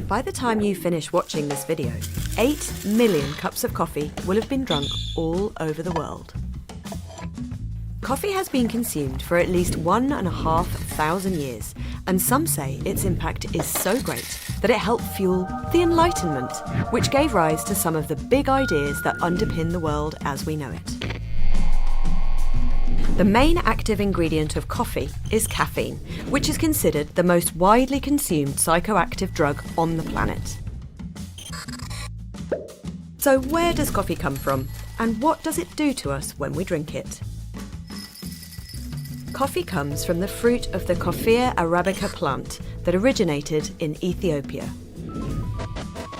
By the time you finish watching this video, 8 million cups of coffee will have been drunk all over the world. Coffee has been consumed for at least 1,500 years, and some say its impact is so great that it helped fuel the Enlightenment, which gave rise to some of the big ideas that underpin the world as we know it. The main active ingredient of coffee is caffeine, which is considered the most widely consumed psychoactive drug on the planet. So where does coffee come from, and what does it do to us when we drink it? Coffee comes from the fruit of the Coffea arabica plant that originated in Ethiopia.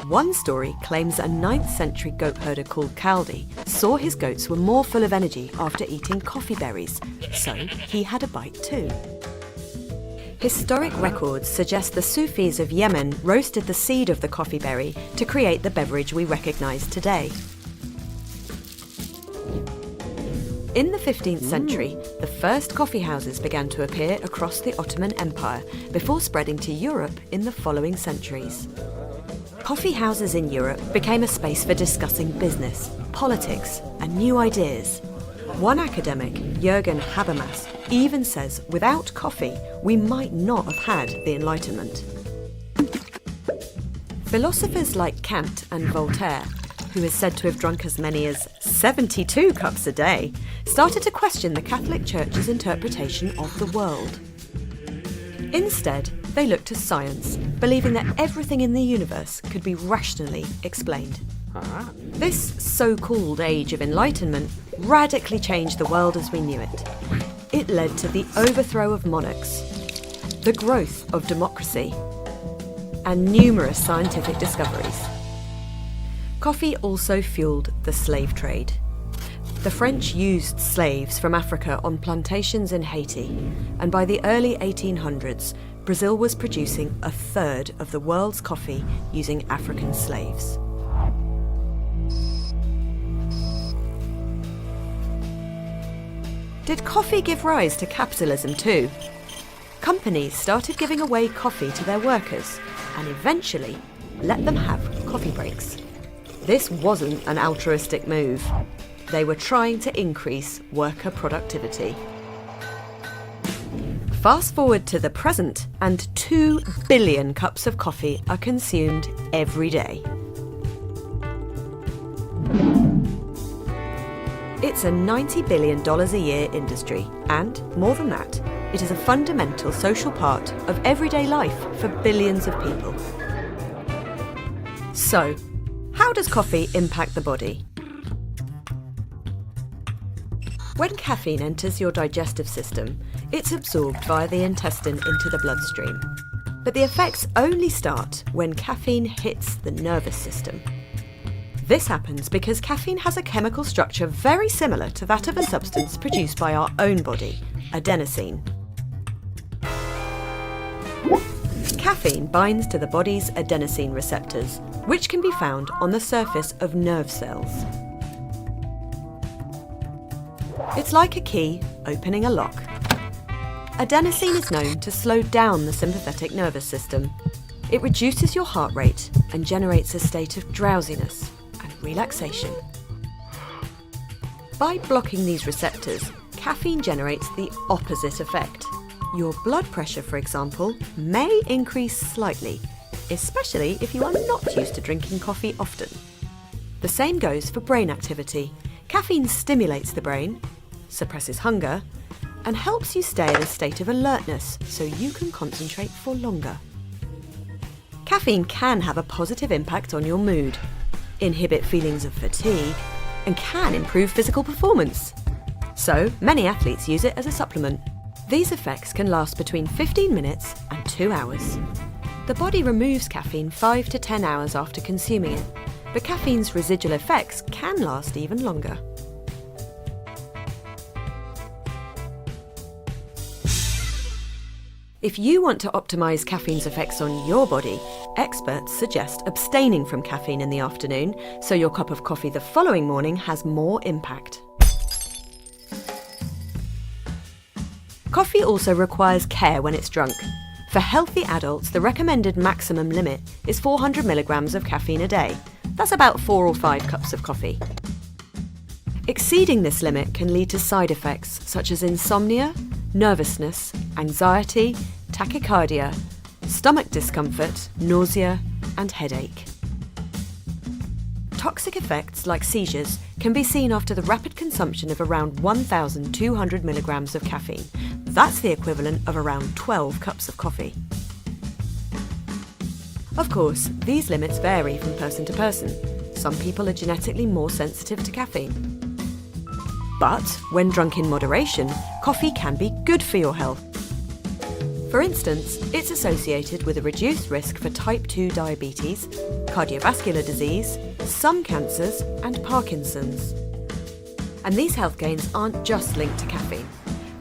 One story claims a 9th century goat herder called Kaldi saw his goats were more full of energy after eating coffee berries, so he had a bite too. Historic records suggest the Sufis of Yemen roasted the seed of the coffee berry to create the beverage we recognise today. In the 15th century, the first coffee houses began to appear across the Ottoman Empire before spreading to Europe in the following centuries. Coffee houses in Europe became a space for discussing business, politics, and new ideas. One academic, Jürgen Habermas, even says without coffee, we might not have had the Enlightenment. Philosophers like Kant and Voltaire, who is said to have drunk as many as 72 cups a day, started to question the Catholic Church's interpretation of the world. Instead, they looked to science, believing that everything in the universe could be rationally explained. This so-called Age of Enlightenment radically changed the world as we knew it. It led to the overthrow of monarchs, the growth of democracy, and numerous scientific discoveries. Coffee also fueled the slave trade. The French used slaves from Africa on plantations in Haiti, and by the early 1800s, Brazil was producing a third of the world's coffee using African slaves. Did coffee give rise to capitalism too? Companies started giving away coffee to their workers and eventually let them have coffee breaks. This wasn't an altruistic move. They were trying to increase worker productivity. Fast forward to the present, and 2 billion cups of coffee are consumed every day. It's a $90 billion a year industry, and more than that, it is a fundamental social part of everyday life for billions of people. So, how does coffee impact the body? When caffeine enters your digestive system, it's absorbed via the intestine into the bloodstream. But the effects only start when caffeine hits the nervous system. This happens because caffeine has a chemical structure very similar to that of a substance produced by our own body, adenosine. Caffeine binds to the body's adenosine receptors, which can be found on the surface of nerve cells. It's like a key opening a lock. Adenosine is known to slow down the sympathetic nervous system. It reduces your heart rate and generates a state of drowsiness and relaxation. By blocking these receptors, caffeine generates the opposite effect. Your blood pressure, for example, may increase slightly, especially if you are not used to drinking coffee often. The same goes for brain activity. Caffeine stimulates the brain, suppresses hunger, and helps you stay in a state of alertness so you can concentrate for longer. Caffeine can have a positive impact on your mood, inhibit feelings of fatigue, and can improve physical performance. So, many athletes use it as a supplement. These effects can last between 15 minutes and 2 hours. The body removes caffeine 5 to 10 hours after consuming it, but caffeine's residual effects can last even longer. If you want to optimise caffeine's effects on your body, experts suggest abstaining from caffeine in the afternoon so your cup of coffee the following morning has more impact. Coffee also requires care when it's drunk. For healthy adults, the recommended maximum limit is 400 milligrams of caffeine a day. That's about 4 or 5 cups of coffee. Exceeding this limit can lead to side effects such as insomnia, nervousness, anxiety, tachycardia, stomach discomfort, nausea, and headache. Toxic effects like seizures can be seen after the rapid consumption of around 1,200 milligrams of caffeine. That's the equivalent of around 12 cups of coffee. Of course, these limits vary from person to person. Some people are genetically more sensitive to caffeine. But when drunk in moderation, coffee can be good for your health. For instance, it's associated with a reduced risk for type 2 diabetes, cardiovascular disease, some cancers, and Parkinson's. And these health gains aren't just linked to caffeine.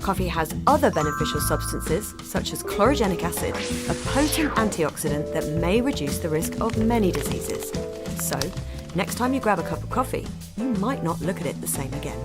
Coffee has other beneficial substances, such as chlorogenic acid, a potent antioxidant that may reduce the risk of many diseases. So, next time you grab a cup of coffee, you might not look at it the same again.